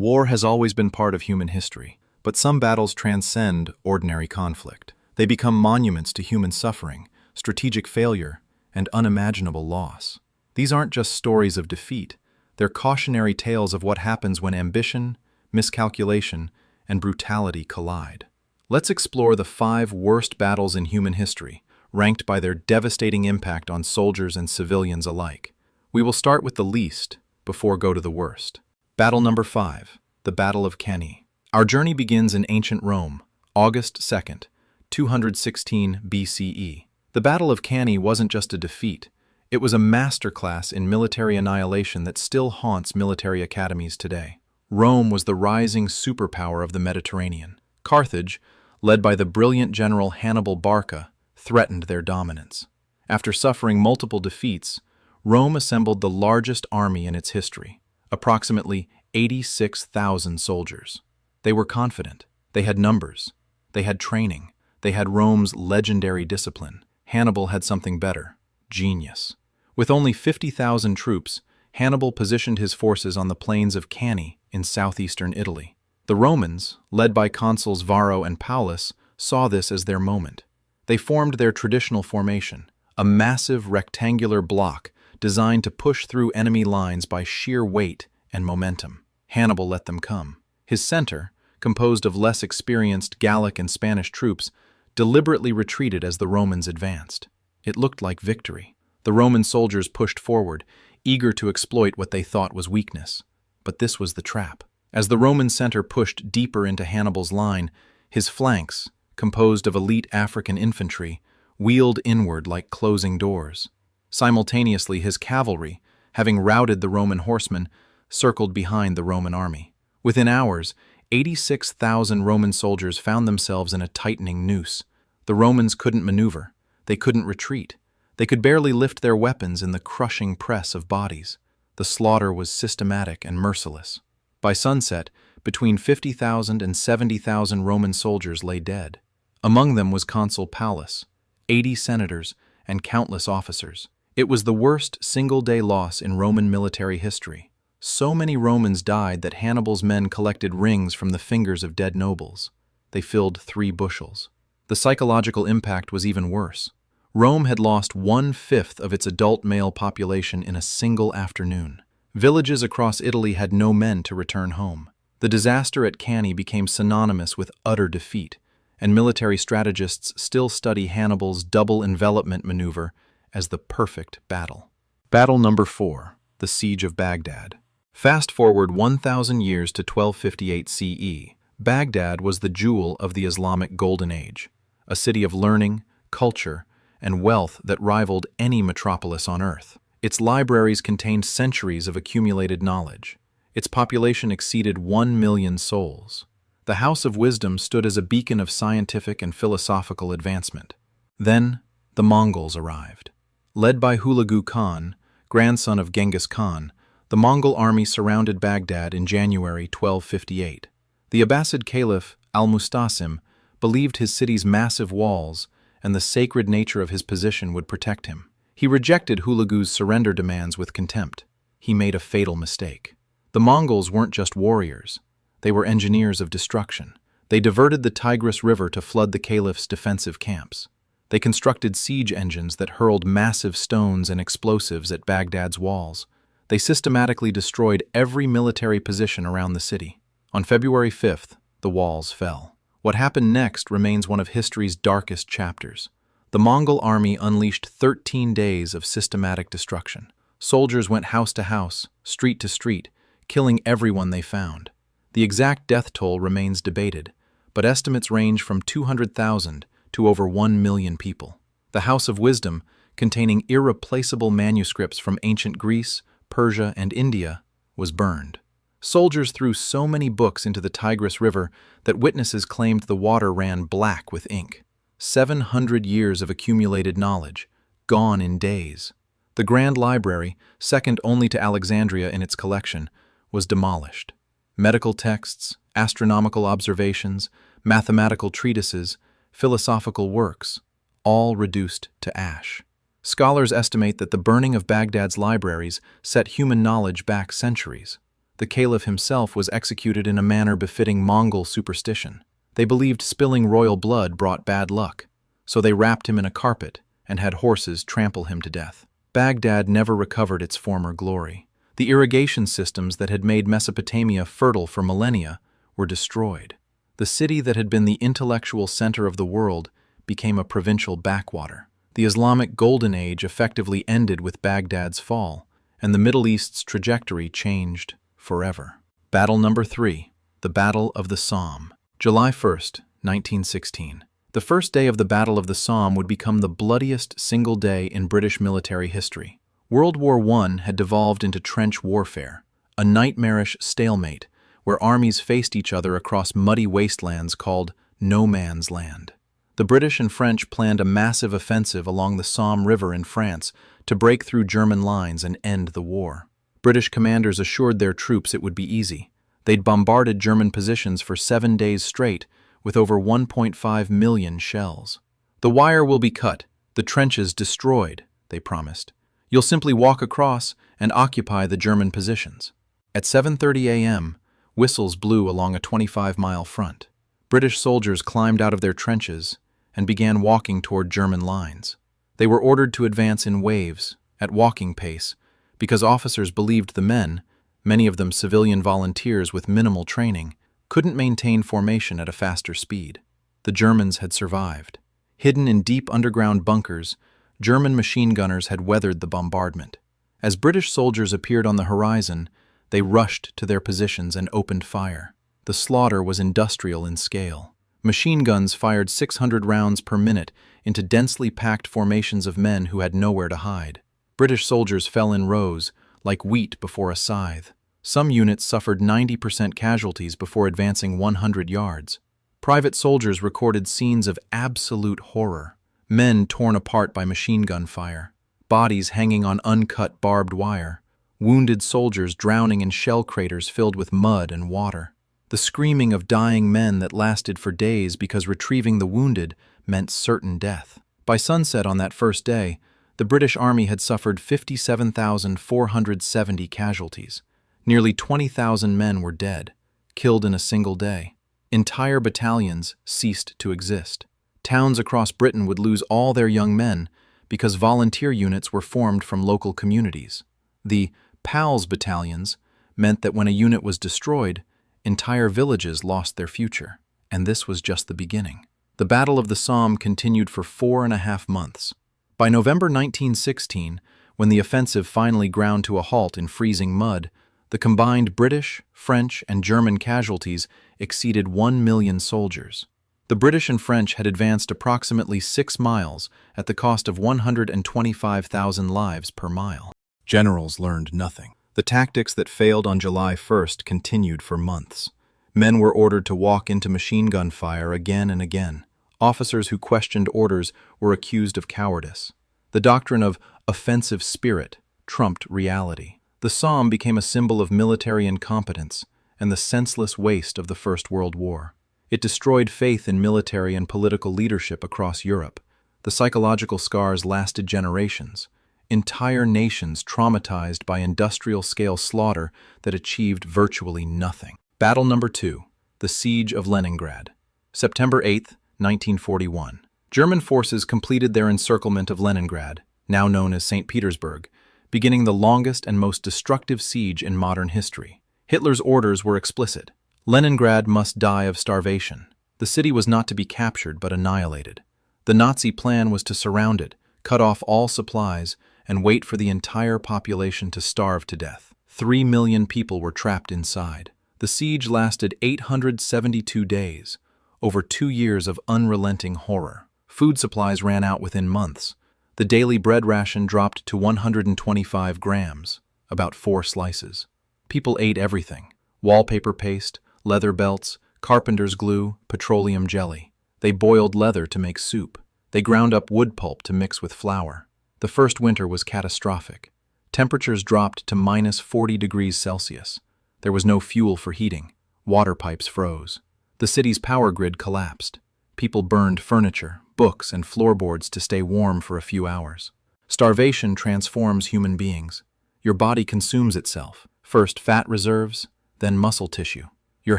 War has always been part of human history, but some battles transcend ordinary conflict. They become monuments to human suffering, strategic failure, and unimaginable loss. These aren't just stories of defeat, they're cautionary tales of what happens when ambition, miscalculation, and brutality collide. Let's explore the 5 worst battles in human history, ranked by their devastating impact on soldiers and civilians alike. We will start with the least, before go to the worst. Battle number 5, the Battle of Cannae. Our journey begins in ancient Rome, August 2nd, 216 BCE. The Battle of Cannae wasn't just a defeat, it was a masterclass in military annihilation that still haunts military academies today. Rome was the rising superpower of the Mediterranean. Carthage, led by the brilliant general Hannibal Barca, threatened their dominance. After suffering multiple defeats, Rome assembled the largest army in its history, approximately 86,000 soldiers. They were confident. They had numbers. They had training. They had Rome's legendary discipline. Hannibal had something better: genius. With only 50,000 troops, Hannibal positioned his forces on the plains of Cannae in southeastern Italy. The Romans, led by consuls Varro and Paulus, saw this as their moment. They formed their traditional formation, a massive rectangular block designed to push through enemy lines by sheer weight and momentum. Hannibal let them come. His center, composed of less experienced Gallic and Spanish troops, deliberately retreated as the Romans advanced. It looked like victory. The Roman soldiers pushed forward, eager to exploit what they thought was weakness. But this was the trap. As the Roman center pushed deeper into Hannibal's line, his flanks, composed of elite African infantry, wheeled inward like closing doors. Simultaneously, his cavalry, having routed the Roman horsemen, circled behind the Roman army. Within hours, 86,000 Roman soldiers found themselves in a tightening noose. The Romans couldn't maneuver. They couldn't retreat. They could barely lift their weapons in the crushing press of bodies. The slaughter was systematic and merciless. By sunset, between 50,000 and 70,000 Roman soldiers lay dead. Among them was Consul Paulus, 80 senators, and countless officers. It was the worst single-day loss in Roman military history. So many Romans died that Hannibal's men collected rings from the fingers of dead nobles. They filled 3 bushels. The psychological impact was even worse. Rome had lost 1/5 of its adult male population in a single afternoon. Villages across Italy had no men to return home. The disaster at Cannae became synonymous with utter defeat, and military strategists still study Hannibal's double envelopment maneuver as the perfect battle. Battle number 4, the Siege of Baghdad. Fast forward 1,000 years to 1258 CE. Baghdad was the jewel of the Islamic Golden Age, a city of learning, culture, and wealth that rivaled any metropolis on earth. Its libraries contained centuries of accumulated knowledge. Its population exceeded 1 million souls. The House of Wisdom stood as a beacon of scientific and philosophical advancement. Then, the Mongols arrived. Led by Hulagu Khan, grandson of Genghis Khan, the Mongol army surrounded Baghdad in January 1258. The Abbasid Caliph al-Mustasim believed his city's massive walls and the sacred nature of his position would protect him. He rejected Hulagu's surrender demands with contempt. He made a fatal mistake. The Mongols weren't just warriors. They were engineers of destruction. They diverted the Tigris River to flood the caliph's defensive camps. They constructed siege engines that hurled massive stones and explosives at Baghdad's walls. They systematically destroyed every military position around the city. On February 5th, the walls fell. What happened next remains one of history's darkest chapters. The Mongol army unleashed 13 days of systematic destruction. Soldiers went house to house, street to street, killing everyone they found. The exact death toll remains debated, but estimates range from 200,000 to over 1 million people. The House of Wisdom, containing irreplaceable manuscripts from ancient Greece, Persia, and India, was burned. Soldiers threw so many books into the Tigris River that witnesses claimed the water ran black with ink. 700 years of accumulated knowledge, gone in days. The Grand Library, second only to Alexandria in its collection, was demolished. Medical texts, astronomical observations, mathematical treatises, philosophical works, all reduced to ash. Scholars estimate that the burning of Baghdad's libraries set human knowledge back centuries. The caliph himself was executed in a manner befitting Mongol superstition. They believed spilling royal blood brought bad luck, so they wrapped him in a carpet and had horses trample him to death. Baghdad never recovered its former glory. The irrigation systems that had made Mesopotamia fertile for millennia were destroyed. The city that had been the intellectual center of the world became a provincial backwater. The Islamic Golden Age effectively ended with Baghdad's fall, and the Middle East's trajectory changed forever. Battle number 3, the Battle of the Somme. July 1st, 1916. The first day of the Battle of the Somme would become the bloodiest single day in British military history. World War I had devolved into trench warfare, a nightmarish stalemate where armies faced each other across muddy wastelands called no man's land. The British and French planned a massive offensive along the Somme River in France to break through German lines and end the war. British commanders assured their troops it would be easy. They'd bombarded German positions for 7 days straight with over 1.5 million shells. "The wire will be cut, the trenches destroyed," they promised. "You'll simply walk across and occupy the German positions." At 7:30 a.m., whistles blew along a 25-mile front. British soldiers climbed out of their trenches and began walking toward German lines. They were ordered to advance in waves, at walking pace, because officers believed the men, many of them civilian volunteers with minimal training, couldn't maintain formation at a faster speed. The Germans had survived. Hidden in deep underground bunkers, German machine gunners had weathered the bombardment. As British soldiers appeared on the horizon, they rushed to their positions and opened fire. The slaughter was industrial in scale. Machine guns fired 600 rounds per minute into densely packed formations of men who had nowhere to hide. British soldiers fell in rows, like wheat before a scythe. Some units suffered 90% casualties before advancing 100 yards. Private soldiers recorded scenes of absolute horror. Men torn apart by machine gun fire, bodies hanging on uncut barbed wire, wounded soldiers drowning in shell craters filled with mud and water. The screaming of dying men that lasted for days because retrieving the wounded meant certain death. By sunset on that first day, the British Army had suffered 57,470 casualties. Nearly 20,000 men were dead, killed in a single day. Entire battalions ceased to exist. Towns across Britain would lose all their young men because volunteer units were formed from local communities. The PALS battalions meant that when a unit was destroyed, entire villages lost their future, and this was just the beginning. The Battle of the Somme continued for 4.5 months. By November 1916, when the offensive finally ground to a halt in freezing mud, the combined British, French, and German casualties exceeded 1 million soldiers. The British and French had advanced approximately 6 miles at the cost of 125,000 lives per mile. Generals learned nothing. The tactics that failed on July 1st continued for months. Men were ordered to walk into machine gun fire again and again. Officers who questioned orders were accused of cowardice. The doctrine of offensive spirit trumped reality. The Somme became a symbol of military incompetence and the senseless waste of the First World War. It destroyed faith in military and political leadership across Europe. The psychological scars lasted generations. Entire nations traumatized by industrial-scale slaughter that achieved virtually nothing. Battle number 2, the Siege of Leningrad. September 8, 1941. German forces completed their encirclement of Leningrad, now known as St. Petersburg, beginning the longest and most destructive siege in modern history. Hitler's orders were explicit. Leningrad must die of starvation. The city was not to be captured but annihilated. The Nazi plan was to surround it, cut off all supplies, and wait for the entire population to starve to death. 3 million people were trapped inside. The siege lasted 872 days, over 2 years of unrelenting horror. Food supplies ran out within months. The daily bread ration dropped to 125 grams, about 4 slices. People ate everything: wallpaper paste, leather belts, carpenter's glue, petroleum jelly. They boiled leather to make soup. They ground up wood pulp to mix with flour. The first winter was catastrophic. Temperatures dropped to minus 40 degrees Celsius. There was no fuel for heating. Water pipes froze. The city's power grid collapsed. People burned furniture, books, and floorboards to stay warm for a few hours. Starvation transforms human beings. Your body consumes itself, First fat reserves, then muscle tissue. Your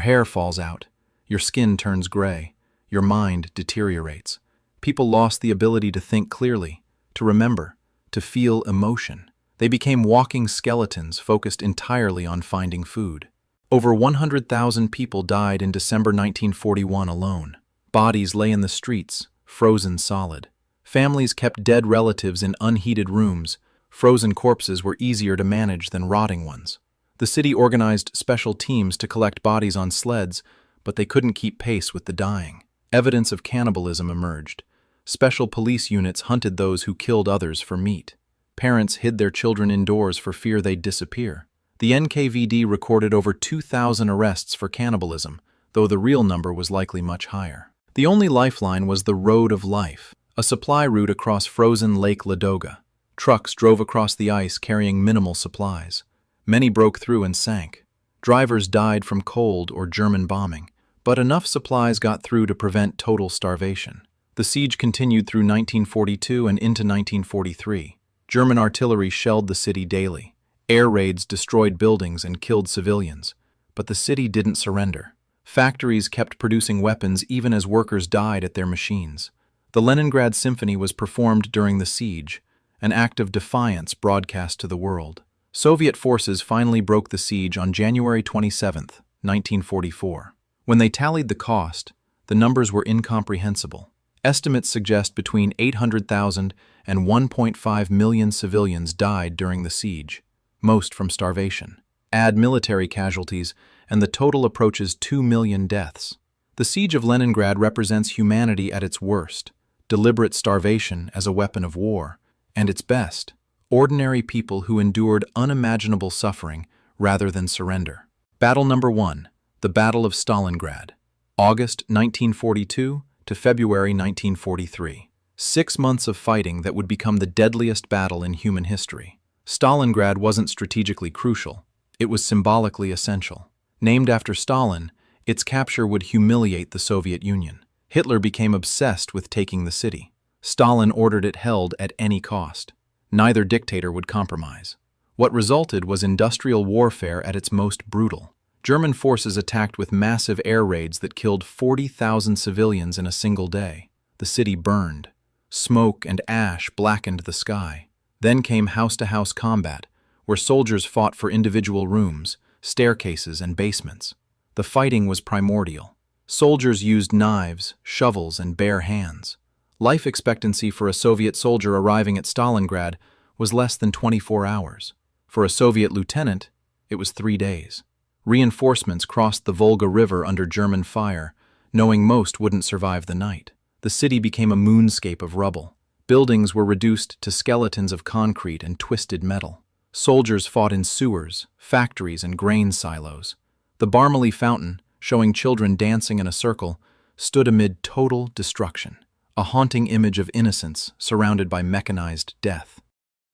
hair falls out, your skin turns gray, your mind deteriorates. People lost the ability to think clearly, to remember, to feel emotion. They became walking skeletons focused entirely on finding food. Over 100,000 people died in December 1941 alone. Bodies lay in the streets, frozen solid. Families kept dead relatives in unheated rooms. Frozen corpses were easier to manage than rotting ones. The city organized special teams to collect bodies on sleds, but they couldn't keep pace with the dying. Evidence of cannibalism emerged. Special police units hunted those who killed others for meat. Parents hid their children indoors for fear they'd disappear. The NKVD recorded over 2,000 arrests for cannibalism, though the real number was likely much higher. The only lifeline was the Road of Life, a supply route across frozen Lake Ladoga. Trucks drove across the ice carrying minimal supplies. Many broke through and sank. Drivers died from cold or German bombing, but enough supplies got through to prevent total starvation. The siege continued through 1942 and into 1943. German artillery shelled the city daily. Air raids destroyed buildings and killed civilians, but the city didn't surrender. Factories kept producing weapons even as workers died at their machines. The Leningrad Symphony was performed during the siege, an act of defiance broadcast to the world. Soviet forces finally broke the siege on January 27, 1944. When they tallied the cost, the numbers were incomprehensible. Estimates suggest between 800,000 and 1.5 million civilians died during the siege, most from starvation. Add military casualties, and the total approaches 2 million deaths. The siege of Leningrad represents humanity at its worst, deliberate starvation as a weapon of war, and its best, ordinary people who endured unimaginable suffering rather than surrender. Battle number 1, the Battle of Stalingrad, August 1942 to February 1943. 6 months of fighting that would become the deadliest battle in human history. Stalingrad wasn't strategically crucial, it was symbolically essential. Named after Stalin, its capture would humiliate the Soviet Union. Hitler became obsessed with taking the city. Stalin ordered it held at any cost. Neither dictator would compromise. What resulted was industrial warfare at its most brutal. German forces attacked with massive air raids that killed 40,000 civilians in a single day. The city burned. Smoke and ash blackened the sky. Then came house-to-house combat, where soldiers fought for individual rooms, staircases, and basements. The fighting was primordial. Soldiers used knives, shovels, and bare hands. Life expectancy for a Soviet soldier arriving at Stalingrad was less than 24 hours. For a Soviet lieutenant, it was 3 days. Reinforcements crossed the Volga River under German fire, knowing most wouldn't survive the night. The city became a moonscape of rubble. Buildings were reduced to skeletons of concrete and twisted metal. Soldiers fought in sewers, factories, and grain silos. The Barmely Fountain, showing children dancing in a circle, stood amid total destruction, a haunting image of innocence surrounded by mechanized death.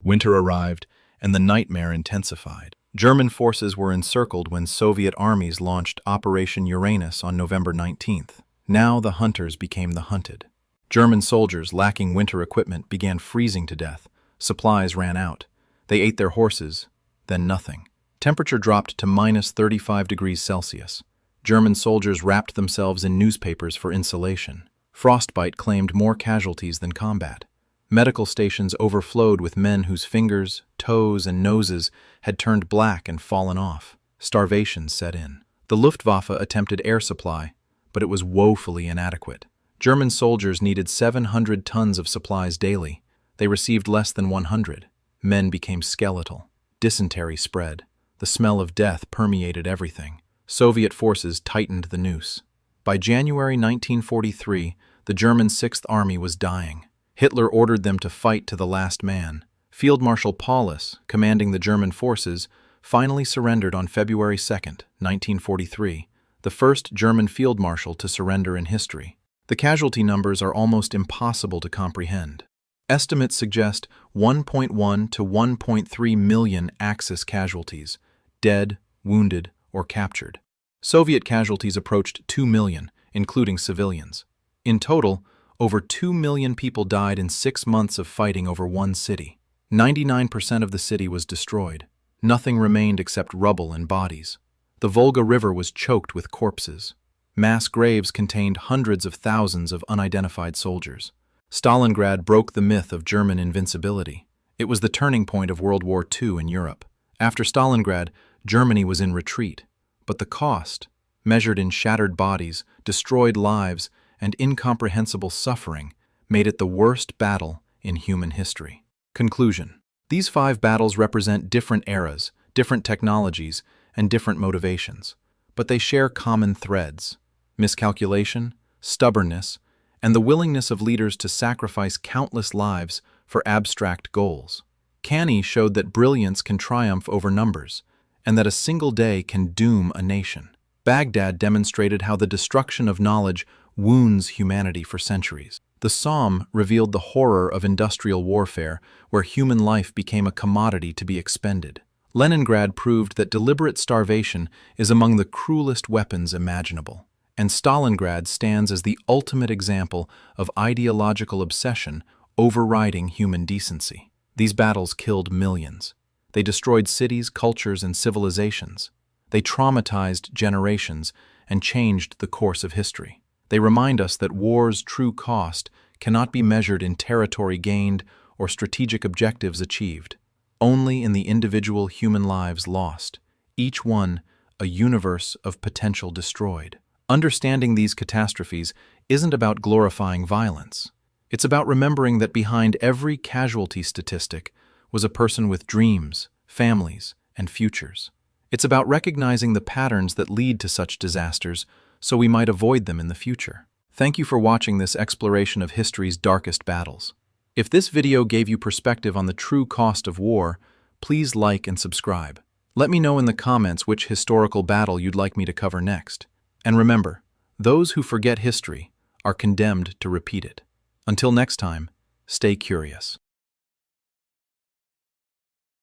Winter arrived, and the nightmare intensified. German forces were encircled when Soviet armies launched Operation Uranus on November 19th. Now the hunters became the hunted. German soldiers lacking winter equipment began freezing to death. Supplies ran out. They ate their horses, then nothing. Temperature dropped to minus 35 degrees Celsius. German soldiers wrapped themselves in newspapers for insulation. Frostbite claimed more casualties than combat. Medical stations overflowed with men whose fingers, toes, and noses had turned black and fallen off. Starvation set in. The Luftwaffe attempted air supply, but it was woefully inadequate. German soldiers needed 700 tons of supplies daily. They received less than 100. Men became skeletal. Dysentery spread. The smell of death permeated everything. Soviet forces tightened the noose. By January 1943, the German Sixth Army was dying. Hitler ordered them to fight to the last man. Field Marshal Paulus, commanding the German forces, finally surrendered on February 2, 1943, the first German field marshal to surrender in history. The casualty numbers are almost impossible to comprehend. Estimates suggest 1.1 to 1.3 million Axis casualties, dead, wounded, or captured. Soviet casualties approached 2 million, including civilians. In total, over 2 million people died in 6 months of fighting over one city. 99% of the city was destroyed. Nothing remained except rubble and bodies. The Volga River was choked with corpses. Mass graves contained hundreds of thousands of unidentified soldiers. Stalingrad broke the myth of German invincibility. It was the turning point of World War II in Europe. After Stalingrad, Germany was in retreat. But the cost, measured in shattered bodies, destroyed lives, and incomprehensible suffering, made it the worst battle in human history. Conclusion. These 5 battles represent different eras, different technologies, and different motivations. But they share common threads: miscalculation, stubbornness, and the willingness of leaders to sacrifice countless lives for abstract goals. Cannae showed that brilliance can triumph over numbers, and that a single day can doom a nation. Baghdad demonstrated how the destruction of knowledge wounds humanity for centuries. The Somme revealed the horror of industrial warfare, where human life became a commodity to be expended. Leningrad proved that deliberate starvation is among the cruelest weapons imaginable. And Stalingrad stands as the ultimate example of ideological obsession overriding human decency. These battles killed millions. They destroyed cities, cultures, and civilizations. They traumatized generations and changed the course of history. They remind us that war's true cost cannot be measured in territory gained or strategic objectives achieved, only in the individual human lives lost, each one a universe of potential destroyed. Understanding these catastrophes isn't about glorifying violence. It's about remembering that behind every casualty statistic was a person with dreams, families, and futures. It's about recognizing the patterns that lead to such disasters so we might avoid them in the future. Thank you for watching this exploration of history's darkest battles. If this video gave you perspective on the true cost of war, please like and subscribe. Let me know in the comments which historical battle you'd like me to cover next. And remember, those who forget history are condemned to repeat it. Until next time, stay curious.